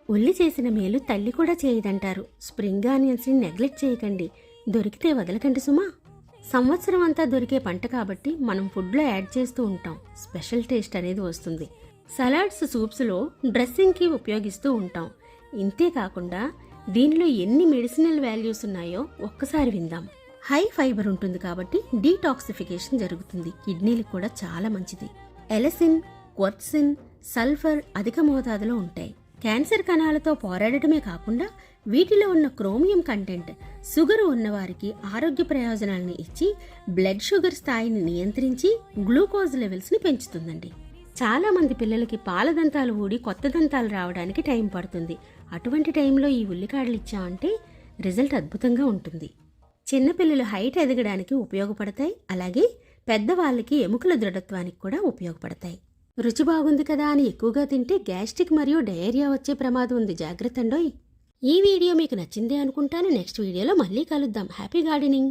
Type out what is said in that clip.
ఉల్లి చేసిన మేలు తల్లి కూడా చేయదంటారు. స్ప్రింగ్ ఆనియన్స్ని నెగ్లెక్ట్ చేయకండి. దొరికితే వదలకండి సుమా. సంవత్సరం అంతా దొరికే పంట కాబట్టి మనం ఫుడ్లో యాడ్ చేస్తూ ఉంటాం. స్పెషల్ టేస్ట్ అనేది వస్తుంది. సలాడ్స్, సూప్స్లో డ్రెస్సింగ్కి ఉపయోగిస్తూ ఉంటాం. ఇంతేకాకుండా దీనిలో ఎన్ని మెడిసినల్ వాల్యూస్ ఉన్నాయో ఒక్కసారి విందాం. హై ఫైబర్ ఉంటుంది కాబట్టి డీటాక్సిఫికేషన్ జరుగుతుంది. కిడ్నీలకు కూడా చాలా మంచిది. ఎలసిన్, క్వర్ట్సిన్, సల్ఫర్ అధిక మోతాదులో ఉంటాయి. క్యాన్సర్ కణాలతో పోరాడటమే కాకుండా వీటిలో ఉన్న క్రోమియం కంటెంట్ షుగర్ ఉన్నవారికి ఆరోగ్య ప్రయోజనాలను ఇచ్చి బ్లడ్ షుగర్ స్థాయిని నియంత్రించి గ్లూకోజ్ లెవెల్స్ని పెంచుతుందండి. చాలా మంది పిల్లలకి పాల దంతాలు ఊడి కొత్త దంతాలు రావడానికి టైం పడుతుంది. అటువంటి టైంలో ఈ ఉల్లికాడలు ఇచ్చామంటే రిజల్ట్ అద్భుతంగా ఉంటుంది. చిన్నపిల్లలు హైట్ ఎదగడానికి ఉపయోగపడతాయి. అలాగే పెద్దవాళ్ళకి ఎముకల దృఢత్వానికి కూడా ఉపయోగపడతాయి. రుచి బాగుంది కదా అని ఎక్కువగా తింటే గ్యాస్ట్రిక్ మరియు డయేరియా వచ్చే ప్రమాదం ఉంది. జాగ్రత్త అండోయ్. ఈ వీడియో మీకు నచ్చిందే అనుకుంటాను. నెక్స్ట్ వీడియోలో మళ్ళీ కలుద్దాం. Happy gardening.